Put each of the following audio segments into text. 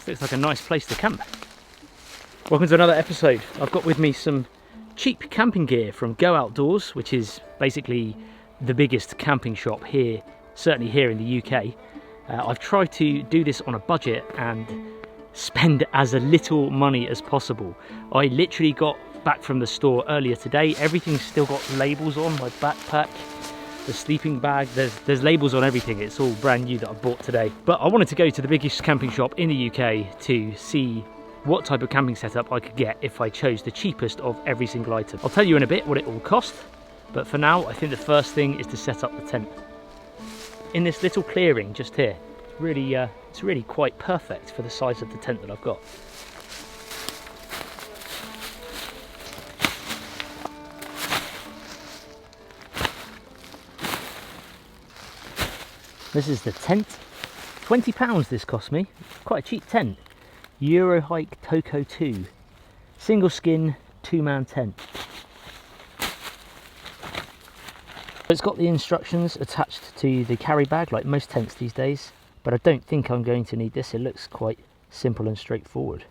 This looks like a nice place to camp. Welcome to another episode. I've got with me some cheap camping gear from Go Outdoors, which is basically the biggest camping shop here, certainly here in the UK. I've tried to do this on a budget and spend as little money as possible. I literally got back from the store earlier today. Everything's still got labels on, my backpack, the sleeping bag, there's labels on everything. It's all brand new that I bought today. But I wanted to go to the biggest camping shop in the UK to see what type of camping setup I could get if I chose the cheapest of every single item. I'll tell you in a bit what it all cost, but for now I think the first thing is to set up the tent. In this little clearing just here, it's really quite perfect for the size of the tent that I've got. This is the tent. £20 this cost me. Quite a cheap tent. Eurohike Toco 2. Single skin, 2-man tent. It's got the instructions attached to the carry bag like most tents these days, but I don't think I'm going to need this. It looks quite simple and straightforward.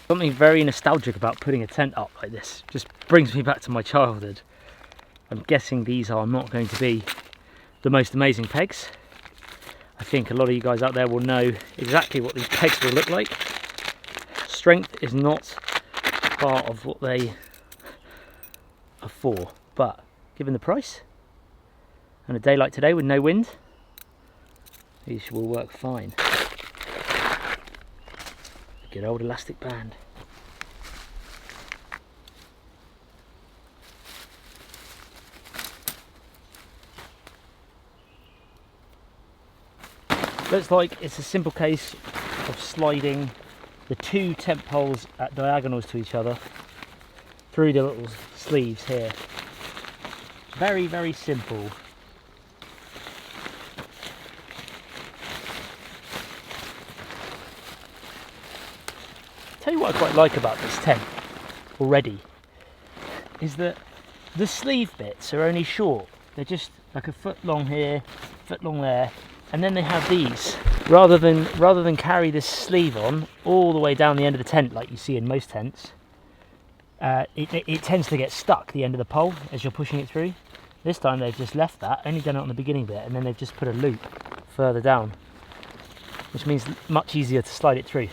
Something very nostalgic about putting a tent up like this. Just brings me back to my childhood. I'm guessing these are not going to be the most amazing pegs. I think a lot of you guys out there will know exactly what these pegs will look like. Strength is not part of what they are for, but given the price and a day like today with no wind, these will work fine. Good old elastic band. Looks like it's a simple case of sliding the two tent poles at diagonals to each other through the little sleeves here. Very, very simple. Tell you what I quite like about this tent already is that the sleeve bits are only short. They're just like a foot long here, foot long there, and then they have these. Rather than carry this sleeve on all the way down the end of the tent like you see in most tents, it tends to get stuck the end of the pole as you're pushing it through. This time they've just left that, only done it on the beginning bit, and then they've just put a loop further down, which means much easier to slide it through.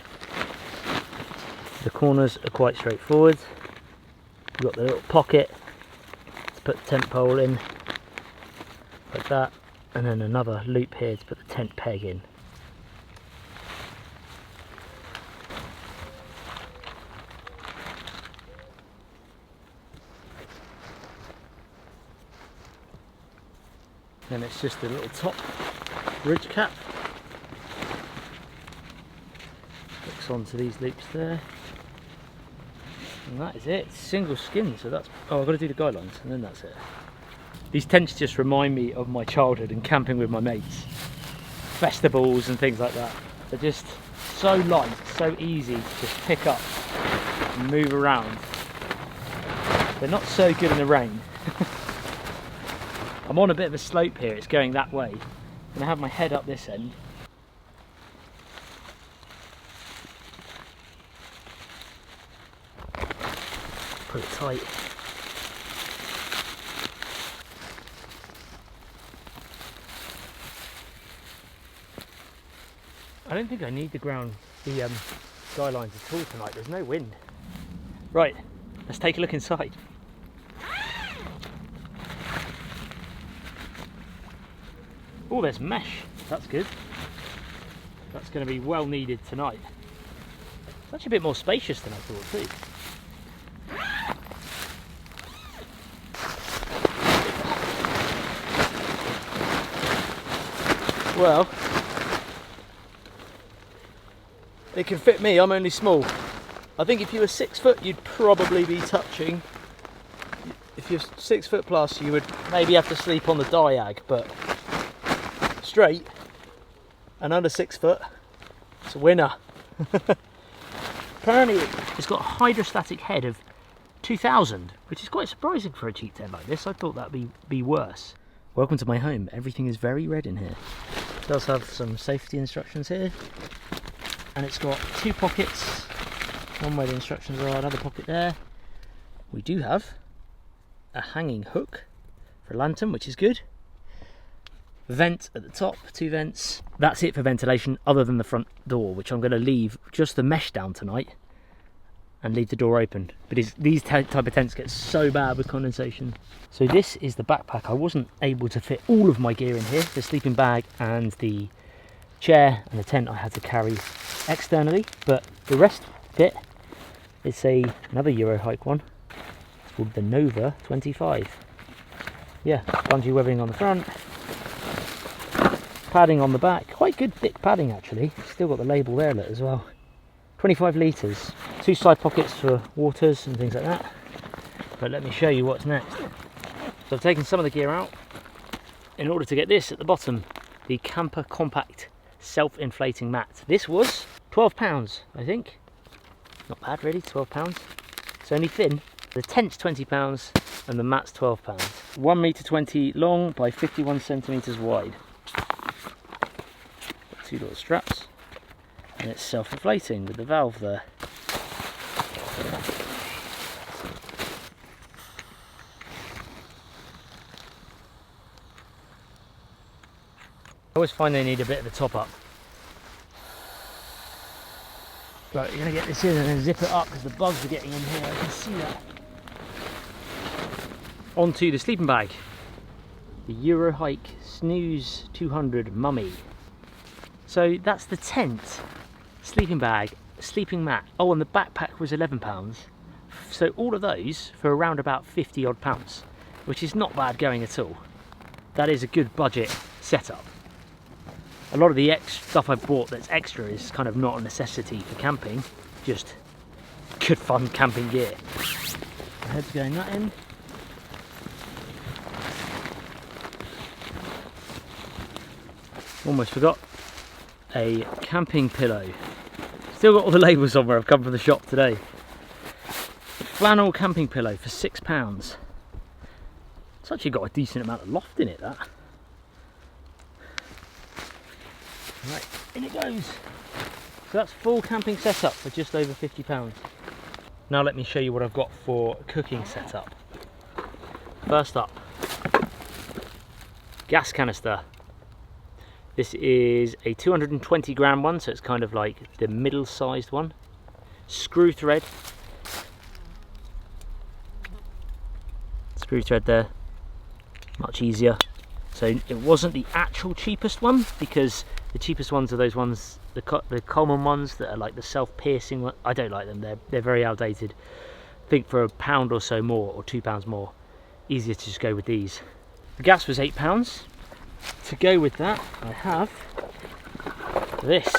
The corners are quite straightforward. You've got the little pocket to put the tent pole in, like that, and then another loop here to put the tent peg in. Then it's just a little top ridge cap. Hooks onto these loops there. And that is it. It's single skin, so that's... Oh, I've got to do the guidelines, and then that's it. These tents just remind me of my childhood and camping with my mates. Festivals and things like that. They're just so light, so easy to just pick up and move around. They're not so good in the rain. I'm on a bit of a slope here, it's going that way. I'm going to have my head up this end. Put it tight. I don't think I need the guy lines at all tonight. There's no wind. Right, let's take a look inside. Oh, there's mesh. That's good. That's going to be well needed tonight. It's actually a bit more spacious than I thought too. Well, it can fit me, I'm only small. I think if you were 6 foot, you'd probably be touching. If you're 6 foot plus, you would maybe have to sleep on the diag, but straight and under 6 foot, it's a winner. Apparently it's got a hydrostatic head of 2000, which is quite surprising for a cheap tent like this. I thought that'd be worse. Welcome to my home. Everything is very red in here. It does have some safety instructions here, and it's got 2 pockets, one where the instructions are, another pocket there. We do have a hanging hook for a lantern, which is good. Vent at the top, 2 vents. That's it for ventilation, other than the front door, which I'm going to leave just the mesh down tonight and leave the door open. But these type of tents get so bad with condensation. So this is the backpack. I wasn't able to fit all of my gear in here. The sleeping bag and the chair and the tent I had to carry externally, but the rest fit. It's another Eurohike one. It's called the Nova 25. Yeah, bungee webbing on the front, padding on the back, quite good thick padding actually. Still got the label there as well. 25 litres, 2 side pockets for waters and things like that. But let me show you what's next. So I've taken some of the gear out in order to get this at the bottom, the Camper Compact self-inflating mat. This was £12, I think. Not bad really, £12. It's only thin. The tent's £20 and the mat's £12. 1.20 metre long by 51 centimetres wide. Got 2 little straps, and it's self-inflating with the valve there. I always find they need a bit of a top up. But you're going to get this in and then zip it up because the bugs are getting in here, I can see that. Onto the sleeping bag. The Eurohike Snooze 200 Mummy. So that's the tent, sleeping bag, sleeping mat. Oh, and the backpack was £11. So all of those for around about 50 odd pounds, which is not bad going at all. That is a good budget setup. A lot of the stuff I've bought that's extra is kind of not a necessity for camping, just good fun camping gear. My head's going that in. Almost forgot. A camping pillow. Still got all the labels on where I've come from the shop today. A flannel camping pillow for £6. It's actually got a decent amount of loft in it, that. Right, in it goes. So that's full camping setup for just over £50. Now let me show you what I've got for cooking setup. First up, gas canister. This is a 220 gram one, so it's kind of like the middle sized one. Screw thread. Screw thread there, much easier. So it wasn't the actual cheapest one, because the cheapest ones are those ones, the common ones that are like the self-piercing one. I don't like them, they're very outdated. I think for £1 or so more, or £2 more, easier to just go with these. The gas was £8. To go with that, I have this,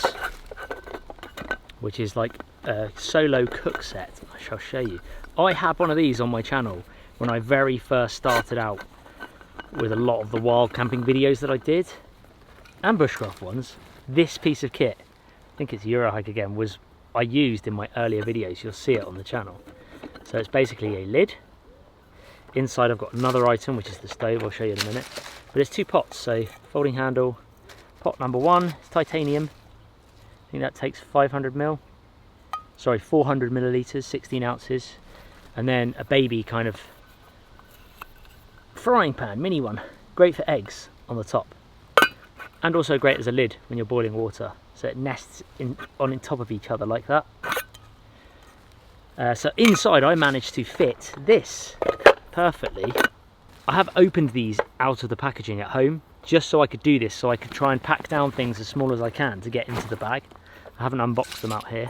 which is like a solo cook set. I shall show you. I had one of these on my channel when I very first started out with a lot of the wild camping videos that I did, and bushcraft ones. This piece of kit, I think it's Eurohike again, was I used in my earlier videos. You'll see it on the channel. So it's basically a lid. Inside I've got another item, which is the stove. I'll show you in a minute. But it's 2 pots, so folding handle. Pot number 1 is titanium. I think that takes 400 millilitres, 16 ounces. And then a baby kind of frying pan, mini one. Great for eggs on the top. And also great as a lid when you're boiling water. So it nests on top of each other like that. So inside I managed to fit this perfectly. I have opened these out of the packaging at home just so I could do this, so I could try and pack down things as small as I can to get into the bag. I haven't unboxed them out here.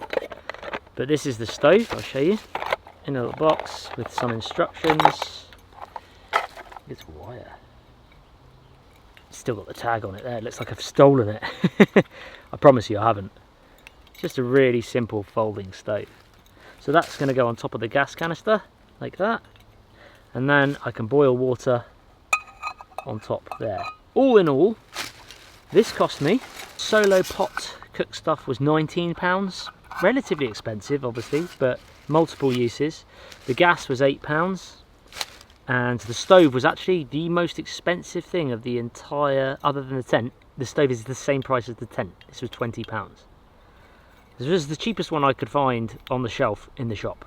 But this is the stove, I'll show you. In a little box with some instructions. It's wire. Still got the tag on it there, it looks like I've stolen it. I promise you I haven't. It's just a really simple folding stove. So that's going to go on top of the gas canister, like that. And then I can boil water on top there. All in all, this cost me, solo pot cook stuff was £19. relatively expensive, obviously, but multiple uses. The gas was £8, and the stove was actually the most expensive thing of the entire, other than the tent. The stove is the same price as the tent. This was £20. This was the cheapest one I could find on the shelf in the shop.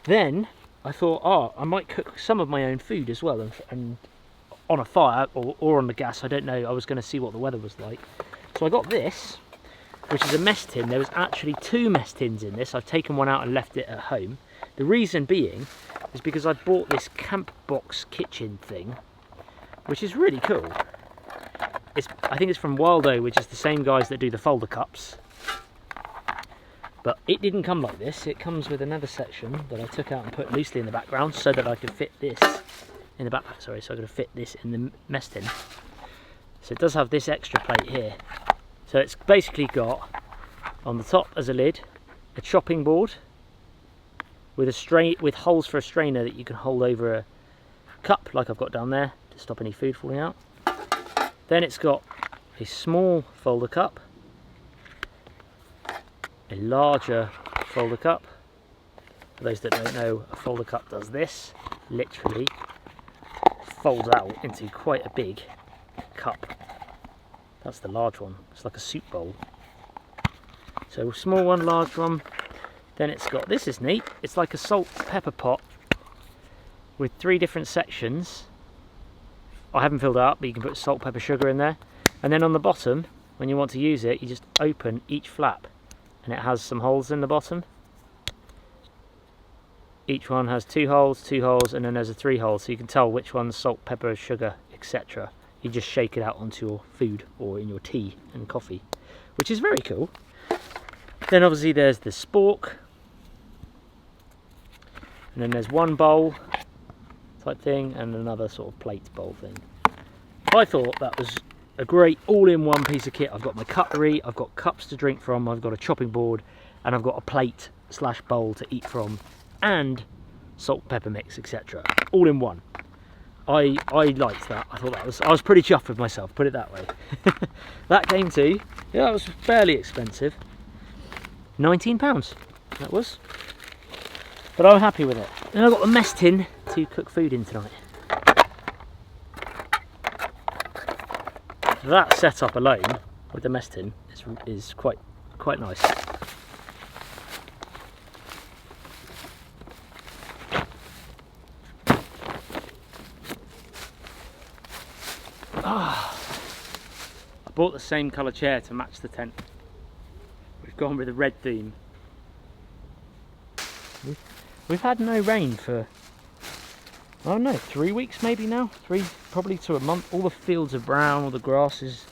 Then I thought, oh, I might cook some of my own food as well, and on a fire or on the gas, I don't know. I was going to see what the weather was like. So I got this, which is a mess tin. There was actually 2 mess tins in this. I've taken one out and left it at home. The reason being is because I bought this camp box kitchen thing, which is really cool. I think it's from Wildo, which is the same guys that do the folder cups. But it didn't come like this. It comes with another section that I took out and put loosely in the background so that I could fit this in the backpack. Sorry, so I could fit this in the mess tin. So it does have this extra plate here. So it's basically got on the top as a lid a chopping board with with holes for a strainer that you can hold over a cup, like I've got down there, to stop any food falling out. Then it's got a small folder cup, a larger folder cup. For those that don't know, a folder cup does this, literally folds out into quite a big cup. That's the large one. It's like a soup bowl. So small one, large one. Then it's got, this is neat, it's like a salt pepper pot with 3 different sections. I haven't filled it up, but you can put salt, pepper, sugar in there. And then on the bottom, when you want to use it, you just open each flap and it has some holes in the bottom. Each one has 2 holes, and then there's a 3 holes, so you can tell which one's salt, pepper, sugar, etc. You just shake it out onto your food or in your tea and coffee, which is very cool. Then obviously there's the spork, and then there's one bowl type thing and another sort of plate bowl thing. I thought that was a great all-in-one piece of kit. I've got my cutlery, I've got cups to drink from, I've got a chopping board, and I've got a plate / bowl to eat from, and salt, pepper mix, etc. all in one. I liked that. I thought I was pretty chuffed with myself, put it that way. That came to, yeah, it was fairly expensive. £19 that was. But I'm happy with it. And I've got the mess tin to cook food in tonight. That setup alone with the mess tin is quite nice. I bought the same colour chair to match the tent. We've gone with a red theme. We've had no rain for, I don't know, 3 weeks maybe now? Probably to a month. All the fields are brown, all the grass is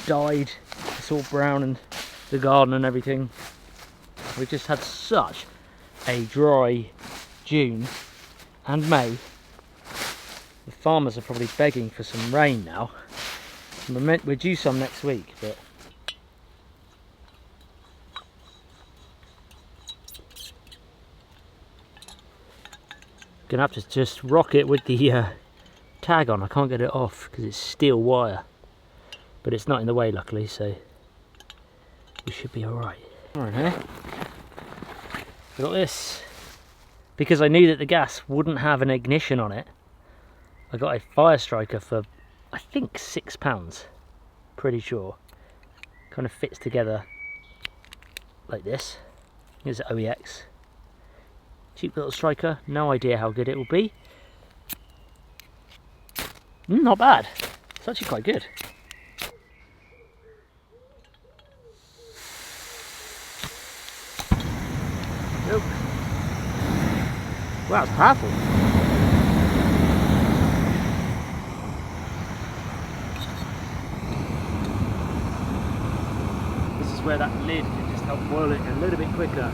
died. It's all brown, and the garden and everything. We've just had such a dry June and May. The farmers are probably begging for some rain now. We're due some next week, but gonna have to just rock it with the tag on. I can't get it off because it's steel wire, but it's not in the way luckily, so we should be alright. Alright, here. Got this. Because I knew that the gas wouldn't have an ignition on it, I got a fire striker for I think £6, pretty sure. Kind of fits together like this. Here's an OEX. Cheap little striker, no idea how good it will be. Not bad, it's actually quite good. Nope. Wow, it's powerful. This is where that lid can just help boil it a little bit quicker.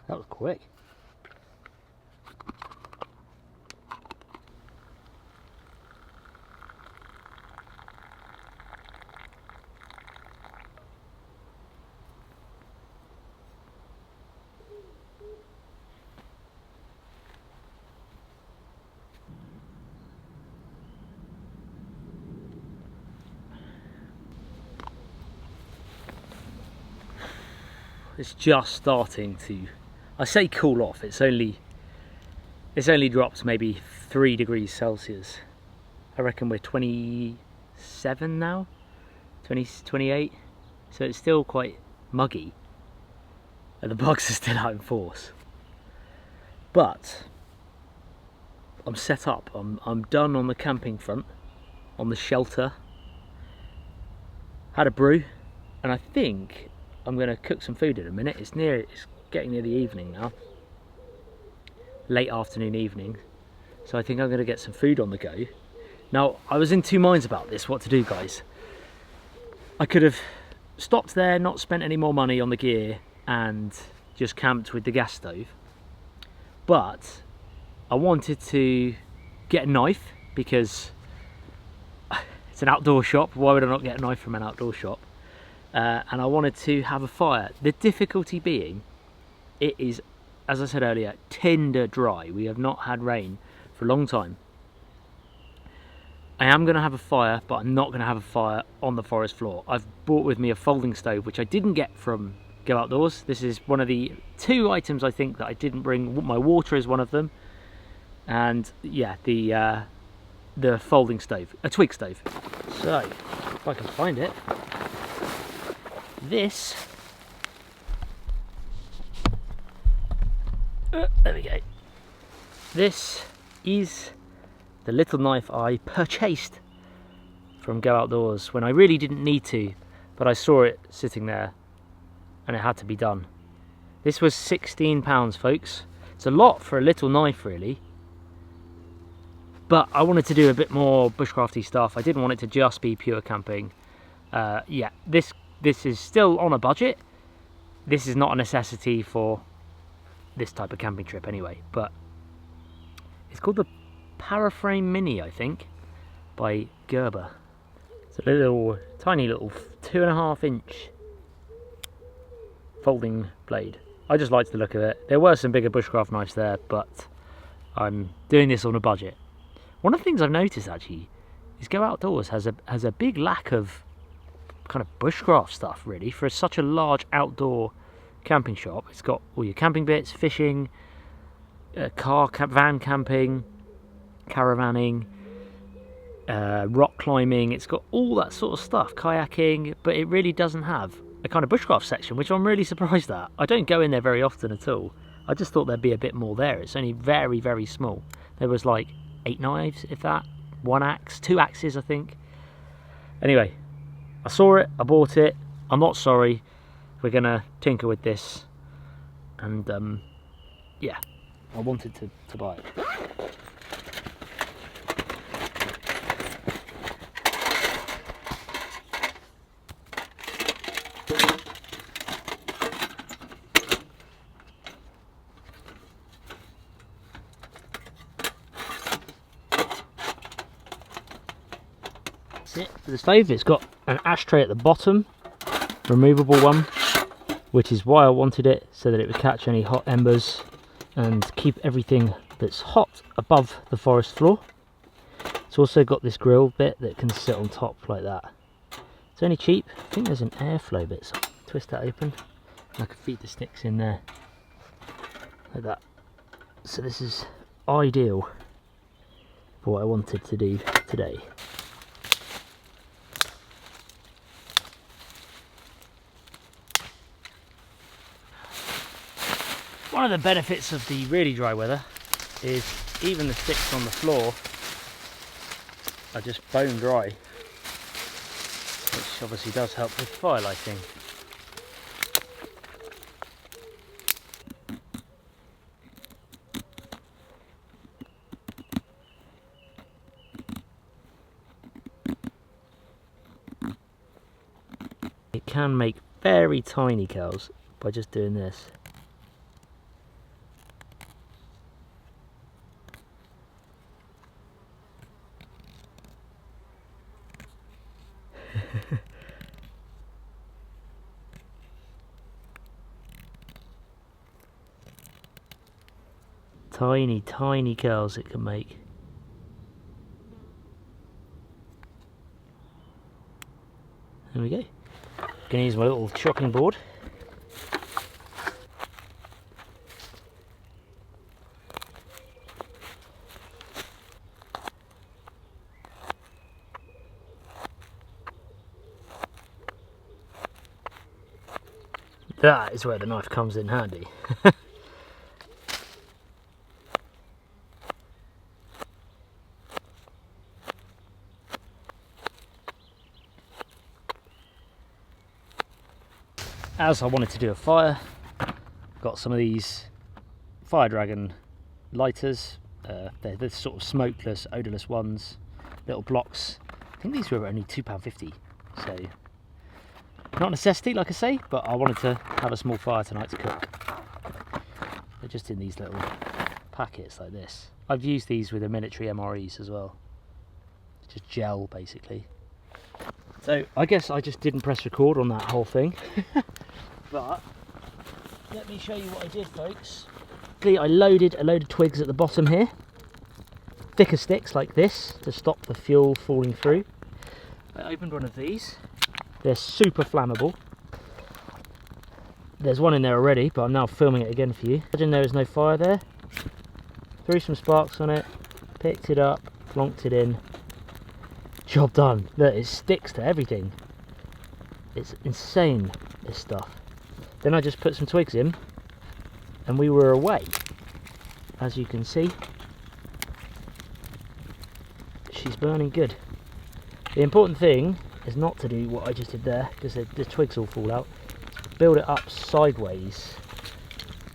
That was quick. it's just starting to, I say cool off, it's only dropped maybe 3 degrees Celsius. I reckon we're 27 now, 28, so it's still quite muggy and the bugs are still out in force. But I'm set up, I'm done on the camping front, on the shelter. Had a brew, and I think I'm going to cook some food in a minute. It's getting near the evening now, late afternoon, evening, so I think I'm going to get some food on the go. Now, I was in two minds about this, what to do, guys. I could have stopped there, not spent any more money on the gear, and just camped with the gas stove. But I wanted to get a knife, because it's an outdoor shop. Why would I not get a knife from an outdoor shop? And I wanted to have a fire. The difficulty being, it is, as I said earlier, tinder dry. We have not had rain for a long time. I am going to have a fire, but I'm not going to have a fire on the forest floor. I've brought with me a folding stove, which I didn't get from Go Outdoors. This is one of the 2 items I think that I didn't bring. My water is one of them, and yeah, the folding stove, a twig stove. So if I can find it, this, there we go. This is the little knife I purchased from Go Outdoors when I really didn't need to, but I saw it sitting there and it had to be done. This was £16, folks. It's a lot for a little knife, really. But I wanted to do a bit more bushcrafty stuff. I didn't want it to just be pure camping. Yeah, this is still on a budget. This is not a necessity for this type of camping trip anyway, but it's called the Paraframe Mini, I think, by Gerber. It's a little, tiny little 2.5 inch folding blade. I just liked the look of it. There were some bigger bushcraft knives there, but I'm doing this on a budget. One of the things I've noticed actually is Go Outdoors has a big lack of kind of bushcraft stuff, really, for such a large outdoor camping shop. It's got all your camping bits, fishing, van camping, caravanning, rock climbing. It's got all that sort of stuff, kayaking, but it really doesn't have a kind of bushcraft section, which I'm really surprised at. I don't go in there very often at all. I just thought there'd be a bit more there. It's only very, very small. There was like 8 knives, if that, 1 axe, 2 axes, I think. Anyway, I saw it, I bought it. I'm not sorry. We're gonna tinker with this, and yeah, I wanted to buy it. That's it for the stove. It's got an ashtray at the bottom, removable one, which is why I wanted it, so that it would catch any hot embers and keep everything that's hot above the forest floor. It's also got this grill bit that can sit on top like that. It's only cheap. I think there's an airflow bit, so twist that open and I can feed the sticks in there like that. So this is ideal for what I wanted to do today. One of the benefits of the really dry weather is even the sticks on the floor are just bone dry, which obviously does help with fire lighting. It can make very tiny coals by just doing this. Tiny curls it can make. There we go. Gonna use my little chopping board That is where the knife comes in handy. As I wanted to do a fire, got some of these Fire Dragon lighters. They're the sort of smokeless, odourless ones, little blocks. I think these were only £2.50, so not a necessity, like I say, but I wanted to have a small fire tonight to cook. They're just in these little packets like this. I've used these with the military MREs as well. It's just gel, basically. So I guess I just didn't press record on that whole thing. But let me show you what I did, folks. I loaded a load of twigs at the bottom here, thicker sticks like this to stop the fuel falling through. I opened one of these. They're super flammable. There's one in there already, but I'm now filming it again for you. Imagine there was no fire there. Threw some sparks on it, picked it up, plonked it in. Job done. Look, it sticks to everything. It's insane, this stuff. Then I just put some twigs in and we were away. As you can see, she's burning good. The important thing is not to do what I just did there, because the twigs all fall out. Build it up sideways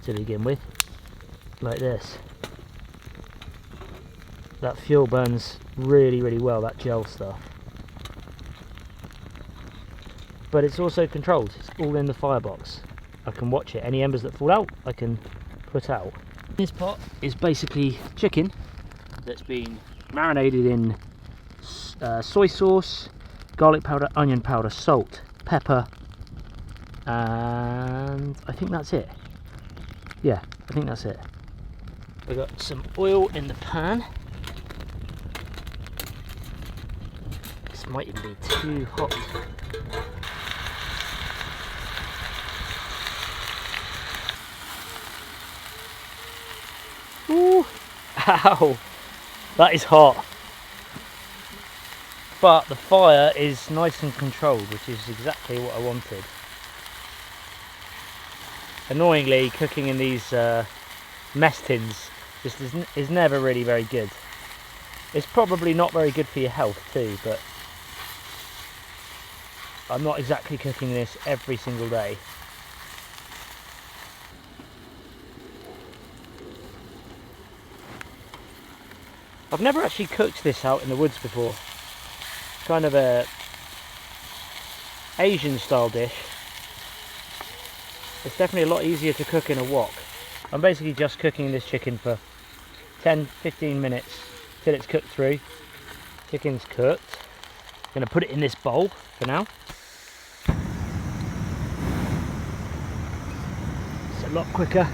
to begin with, like this. That fuel burns really, really well, that gel stuff. But it's also controlled, it's all in the firebox. I can watch it. Any embers that fall out, I can put out. This pot is basically chicken that's been marinated in soy sauce, garlic powder, onion powder, salt, pepper, and I think that's it. Yeah, I think that's it. We've got some oil in the pan. This might even be too hot. Ooh, ow, that is hot. But the fire is nice and controlled, which is exactly what I wanted. Annoyingly, cooking in these mess tins just is never really very good. It's probably not very good for your health too, but I'm not exactly cooking this every single day. I've never actually cooked this out in the woods before. Kind of a Asian style dish. It's definitely a lot easier to cook in a wok. I'm basically just cooking this chicken for 10-15 minutes till it's cooked through. Chicken's cooked. I'm going to put it in this bowl for now. It's a lot quicker.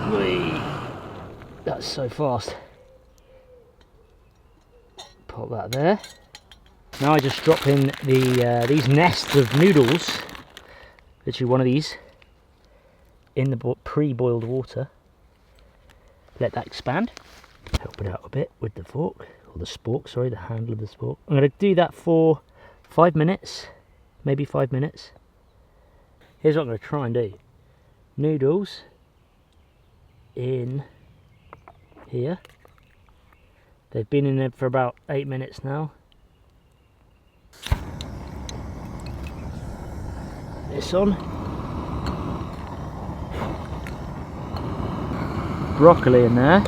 Whee! That's so fast. Pop that there. Now I just drop in these nests of noodles, literally one of these, in the pre-boiled water. Let that expand. Help it out a bit with the fork, or the spork, sorry, the handle of the spork. I'm going to do that for 5 minutes, maybe 5 minutes. Here's what I'm going to try and do. Noodles in here. They've been in there for about 8 minutes now. This on. Broccoli in there.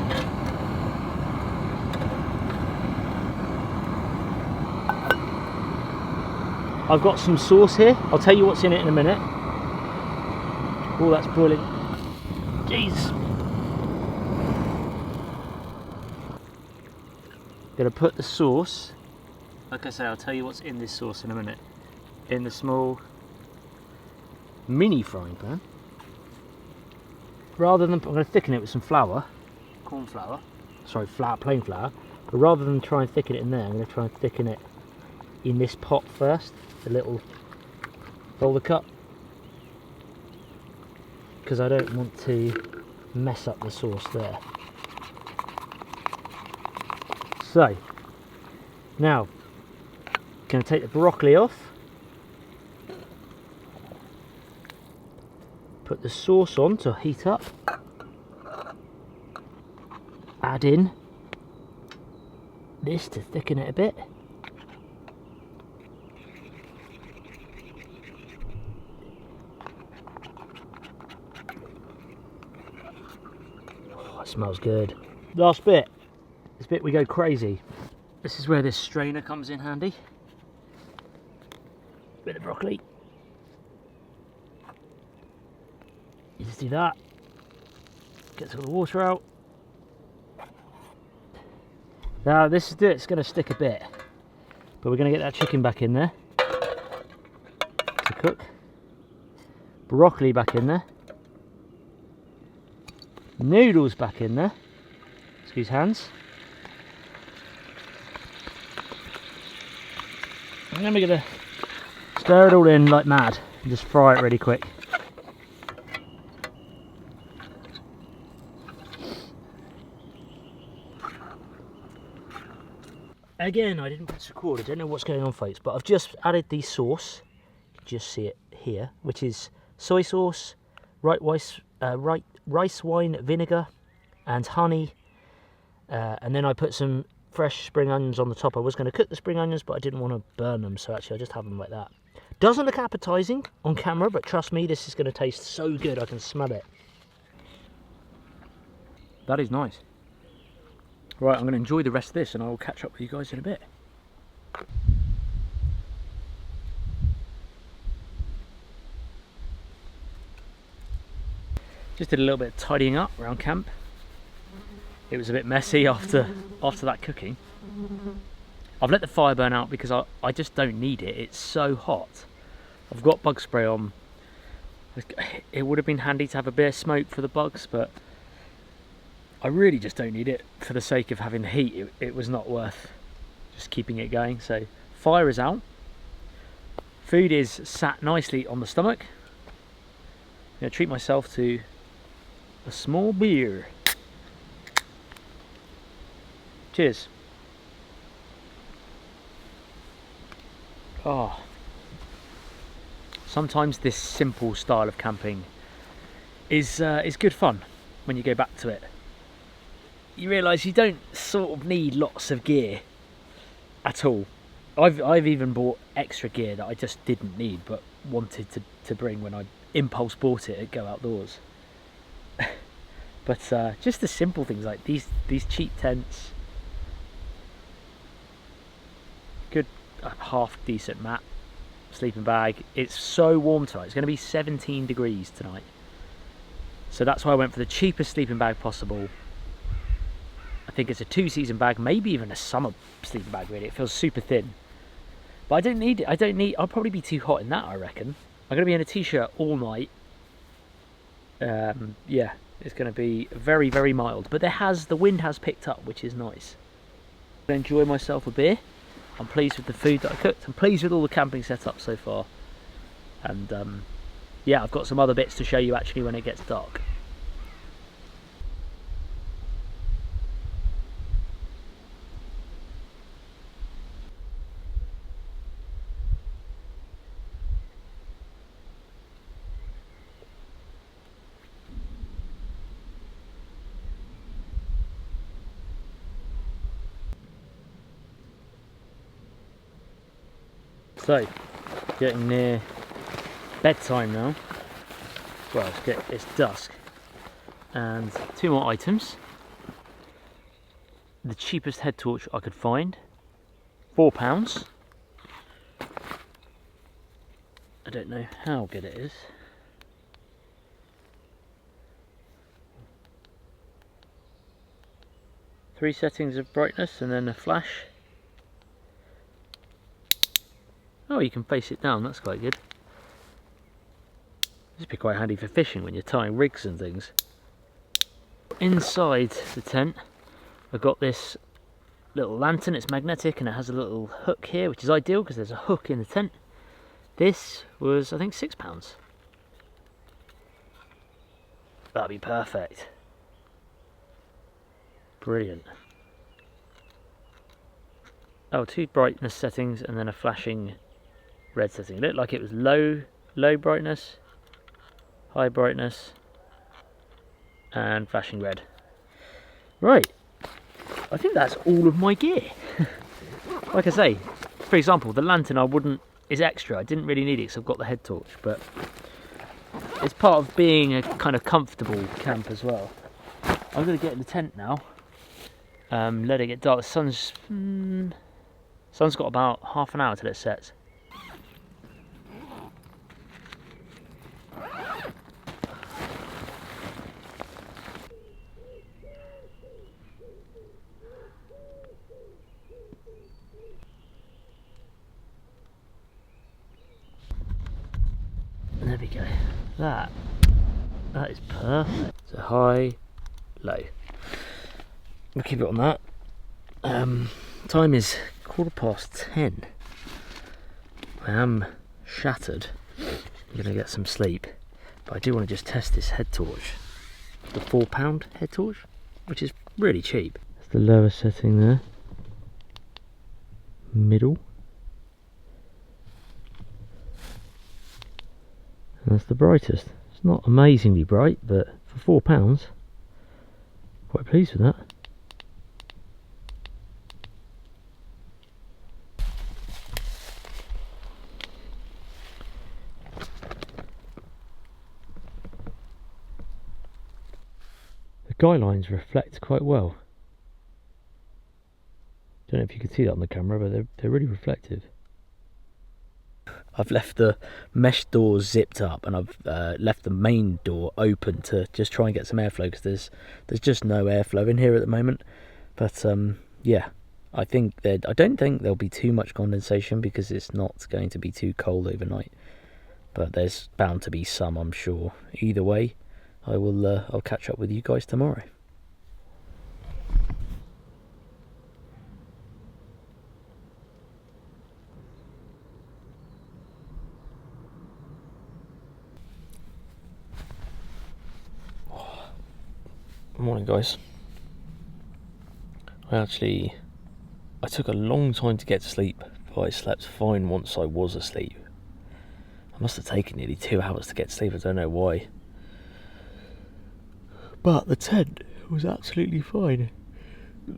I've got some sauce here. I'll tell you what's in it in a minute. Oh, that's boiling. Jeez. Gonna put the sauce, like I say, I'll tell you what's in this sauce in a minute, in the small mini frying pan. Rather than, I'm going to thicken it with some flour, corn flour, sorry, plain flour, but rather than try and thicken it in there, I'm going to try and thicken it in this pot first, the little boulder cup, because I don't want to mess up the sauce there. So, now, going to take the broccoli off, Put the sauce on to heat up. Add in this to thicken it a bit. Oh, it smells good. Last bit. This bit we go crazy. This is where this strainer comes in handy. Bit of broccoli. You just do that. Gets all the water out. Now this is it. It's going to stick a bit, but we're going to get that chicken back in there to cook. Broccoli back in there. Noodles back in there. Excuse hands. And then we're going to stir it all in like mad and just fry it really quick. Again, I didn't press record. I don't know what's going on, folks, but I've just added the sauce. You can just see it here, which is soy sauce, rice wine vinegar, and honey. And then I put some fresh spring onions on the top. I was going to cook the spring onions, but I didn't want to burn them, so actually I just have them like that. Doesn't look appetizing on camera, but trust me, this is going to taste so good. I can smell it. That is nice. Right, I'm going to enjoy the rest of this and I will catch up with you guys in a bit. Just did a little bit of tidying up around camp. It was a bit messy after that cooking. I've let the fire burn out because I just don't need it. It's so hot. I've got bug spray on. It would have been handy to have a bit of smoke for the bugs, but I really just don't need it for the sake of having the heat. It was not worth just keeping it going. So fire is out. Food is sat nicely on the stomach. I'm going to treat myself to a small beer. Cheers. Oh. Sometimes this simple style of camping is good fun when you go back to it. You realise you don't sort of need lots of gear at all. I've even bought extra gear that I just didn't need but wanted to bring when I impulse bought it at Go Outdoors. But just the simple things like these cheap tents, good half decent mat, sleeping bag. It's so warm tonight. It's going to be 17 degrees tonight, so that's why I went for the cheapest sleeping bag possible. I think it's a 2-season bag, maybe even a summer sleeping bag really. It feels super thin. But I don't need it. I'll probably be too hot in that, I reckon. I'm going to be in a t-shirt all night. Yeah, it's going to be very, very mild. But the wind has picked up, which is nice. I enjoy myself a beer. I'm pleased with the food that I cooked. I'm pleased with all the camping setup so far. And yeah, I've got some other bits to show you actually when it gets dark. So, getting near bedtime now. Well, it's dusk. And 2 more items. The cheapest head torch I could find, £4. I don't know how good it is. Three settings of brightness and then a flash. Oh, you can face it down, that's quite good. This would be quite handy for fishing when you're tying rigs and things. Inside the tent, I've got this little lantern. It's magnetic and it has a little hook here, which is ideal because there's a hook in the tent. This was, I think, £6. That'd be perfect. Brilliant. Oh, 2 brightness settings and then a flashing red setting. It looked like it was low brightness. high brightness, and flashing red. Right, I think that's all of my gear. Like I say, for example, the lantern is extra. I didn't really need it because I've got the head torch, but it's part of being a kind of comfortable camp as well. I'm going to get in the tent now, let it get dark. The sun's got about half an hour till it sets. There we go. That is perfect. So high, low. We'll keep it on that. Time is 10:15. I am shattered. I'm gonna get some sleep, but I do want to just test this head torch. The £4 head torch, which is really cheap. That's the lower setting there. Middle. And that's the brightest. It's not amazingly bright, but for £4, quite pleased with that. The guy lines reflect quite well. Don't know if you can see that on the camera, but they're really reflective. I've left the mesh doors zipped up, and I've left the main door open to just try and get some airflow, because there's just no airflow in here at the moment. But yeah, I don't think there'll be too much condensation because it's not going to be too cold overnight. But there's bound to be some, I'm sure. Either way, I'll catch up with you guys tomorrow. Morning, guys. I took a long time to get to sleep, but I slept fine once I was asleep. I must have taken nearly 2 hours to get to sleep, I don't know why. But the tent was absolutely fine.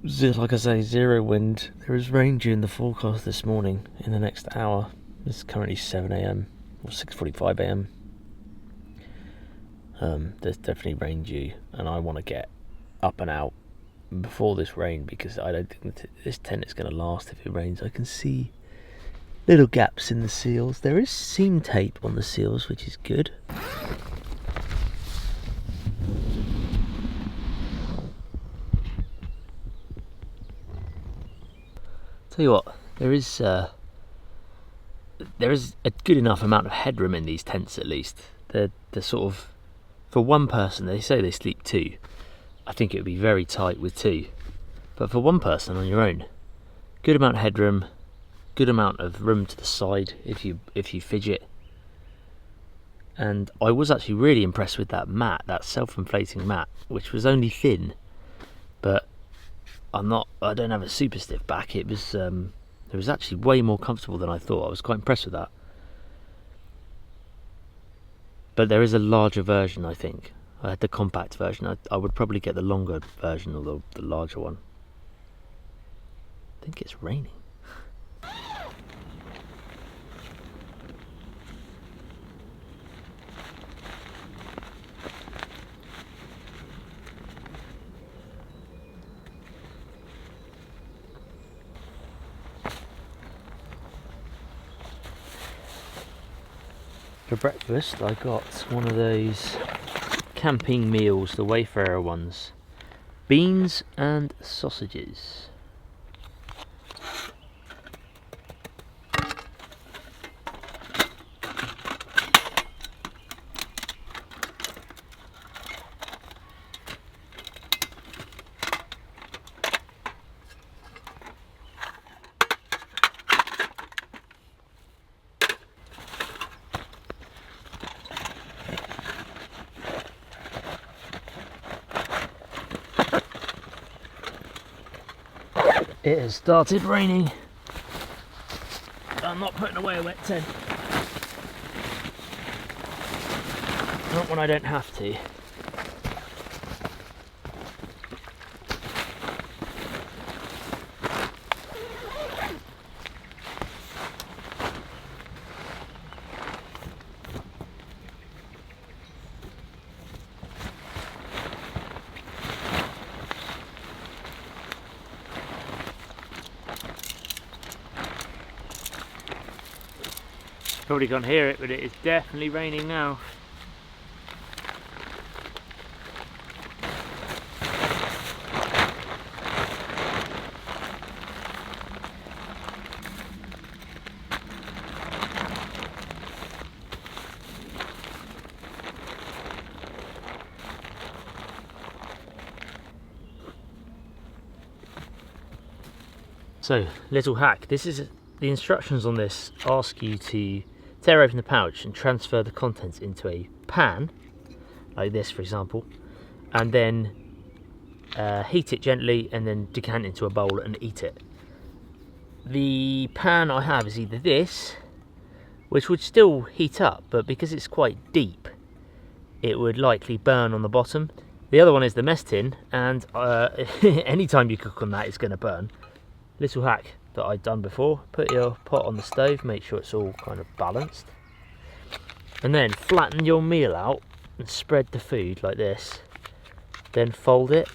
Like I say, zero wind. There is rain due in the forecast this morning in the next hour. It's currently 7 AM or 6:45 AM. There's definitely rain due, and I want to get up and out before this rain, because I don't think this tent is going to last if it rains. I can see little gaps in the seals. There is seam tape on the seals, which is good. Tell you what, there is a good enough amount of headroom in these tents, at least. They're sort of, for one person, they say they sleep 2. I think it would be very tight with 2. But for one person on your own, good amount of headroom, good amount of room to the side if you fidget. And I was actually really impressed with that mat, that self-inflating mat, which was only thin. But I don't have a super stiff back. It was actually way more comfortable than I thought. I was quite impressed with that. But there is a larger version, I think. I had the compact version. I would probably get the longer version, or the larger one. I think it's raining. For breakfast, I got one of those camping meals, the Wayfarer ones. Beans and sausages. It has started raining. I'm not putting away a wet tent. Not when I don't have to. Probably can't hear it, but it is definitely raining now. So, little hack. This is the instructions on this ask you to tear open the pouch and transfer the contents into a pan, like this for example, and then heat it gently and then decant into a bowl and eat it. The pan I have is either this, which would still heat up, but because it's quite deep, it would likely burn on the bottom. The other one is the mess tin, and anytime you cook on that, it's going to burn. Little hack that I'd done before: put your pot on the stove, make sure it's all kind of balanced, and then flatten your meal out and spread the food like this. Then fold it,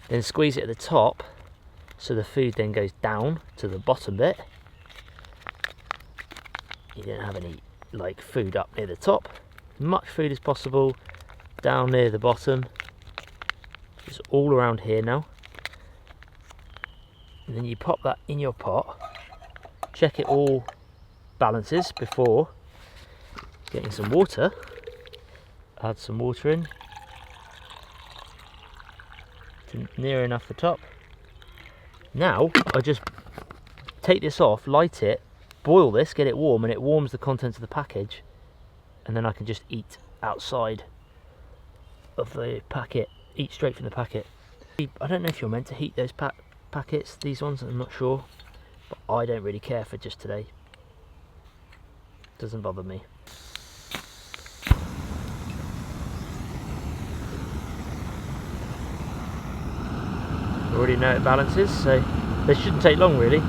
then squeeze it at the top so the food then goes down to the bottom bit. You don't have any like food up near the top. As much food as possible down near the bottom. It's all around here now. And then you pop that in your pot, check it all balances before getting some water. Add some water in to near enough the top. Now I just take this off, light it, boil this, get it warm, and it warms the contents of the package, and then I can just eat outside of the packet, eat straight from the packet. I don't know if you're meant to heat those packets, these ones, I'm not sure, but I don't really care for just today. Doesn't bother me. Already know it balances, so this shouldn't take long really.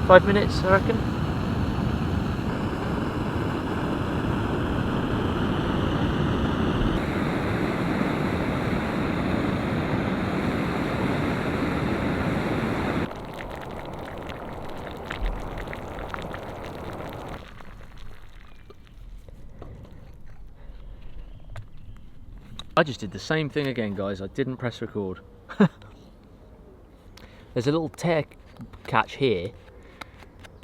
5 minutes I reckon. I just did the same thing again, guys. I didn't press record. There's a little tear catch here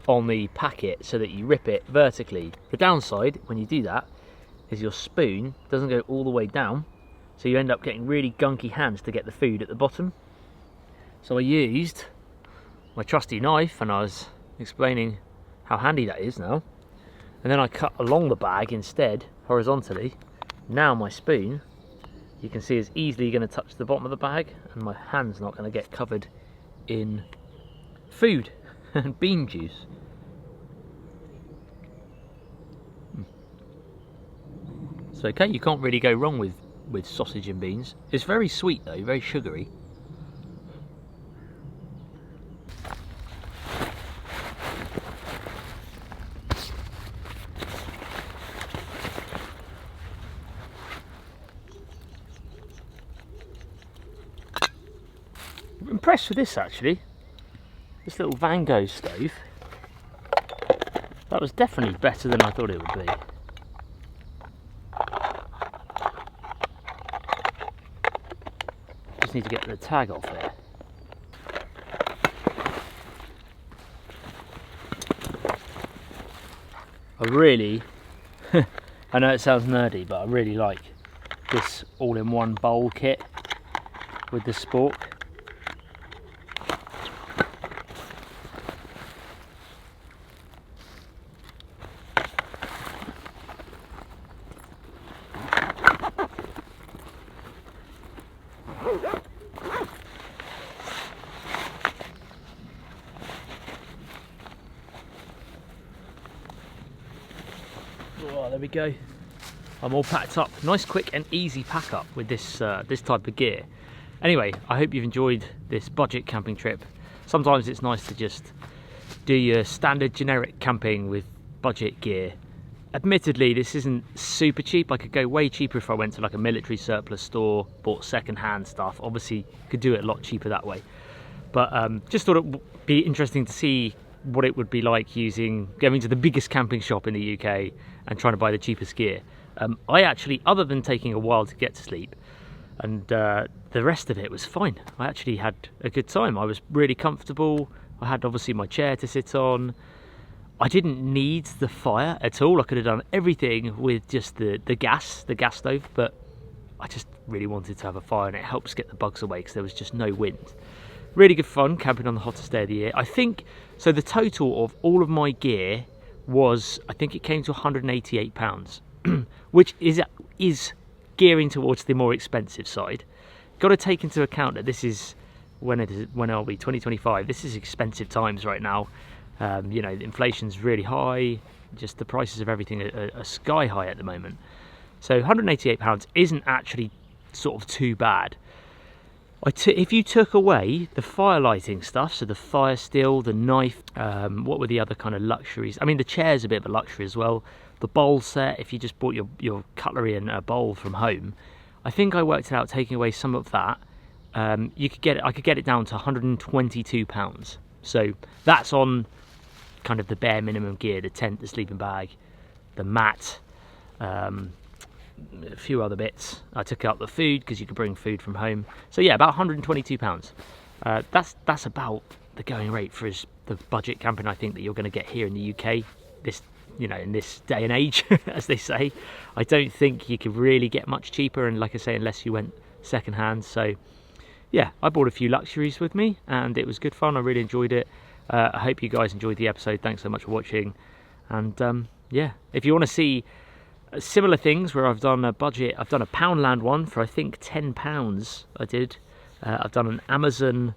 on the packet so that you rip it vertically. The downside when you do that is your spoon doesn't go all the way down, so you end up getting really gunky hands to get the food at the bottom. So I used my trusty knife, and I was explaining how handy that is now, and then I cut along the bag instead, horizontally. Now my spoon, you can see, is easily going to touch the bottom of the bag, and my hand's not going to get covered in food and bean juice. It's okay, you can't really go wrong with sausage and beans. It's very sweet though, very sugary. I'm impressed with this actually. This little Van Gogh stove. That was definitely better than I thought it would be. Just need to get the tag off there. I really, I know it sounds nerdy, but I really like this all-in-one bowl kit with the spork. Oh, there we go. I'm all packed up. Nice, quick and easy pack up with this this type of gear. Anyway, I hope you've enjoyed this budget camping trip. Sometimes it's nice to just do your standard generic camping with budget gear. Admittedly, this isn't super cheap. I could go way cheaper if I went to like a military surplus store, bought second-hand stuff. Obviously, could do it a lot cheaper that way. But just thought it would be interesting to see what it would be like going to the biggest camping shop in the UK and trying to buy the cheapest gear. I actually, other than taking a while to get to sleep, and the rest of it was fine. I actually had a good time. I was really comfortable. I had obviously my chair to sit on. I didn't need the fire at all. I could have done everything with just the gas stove, but I just really wanted to have a fire, and it helps get the bugs away because there was just no wind. Really good fun camping on the hottest day of the year. I think, so the total of all of my gear was, I think it came to £188, which is gearing towards the more expensive side. Got to take into account that this is, when are we, 2025, this is expensive times right now. You know, the inflation's really high, just the prices of everything are sky high at the moment. So £188 isn't actually sort of too bad. If you took away the fire lighting stuff, so the fire steel, the knife, what were the other kind of luxuries? I mean, the chair's a bit of a luxury as well. The bowl set, if you just bought your cutlery and a bowl from home, I think I worked it out taking away some of that. I could get it down to £122. So that's on kind of the bare minimum gear: the tent, the sleeping bag, the mat, a few other bits. I took out the food because you could bring food from home. So yeah, about £122. That's about the going rate for the budget camping I think that you're going to get here in the UK. This, you know, in this day and age, as they say, I don't think you could really get much cheaper. And like I say, unless you went second hand. So yeah, I bought a few luxuries with me, and it was good fun. I really enjoyed it. I hope you guys enjoyed the episode. Thanks so much for watching. And yeah, if you want to see similar things where I've done a budget, I've done a Poundland one for I think £10. I did. I've done an Amazon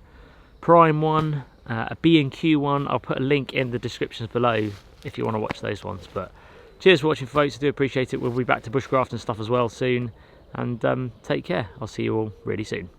Prime one, a B&Q one. I'll put a link in the descriptions below if you want to watch those ones. But cheers for watching, folks. I do appreciate it. We'll be back to bushcraft and stuff as well soon. And take care. I'll see you all really soon.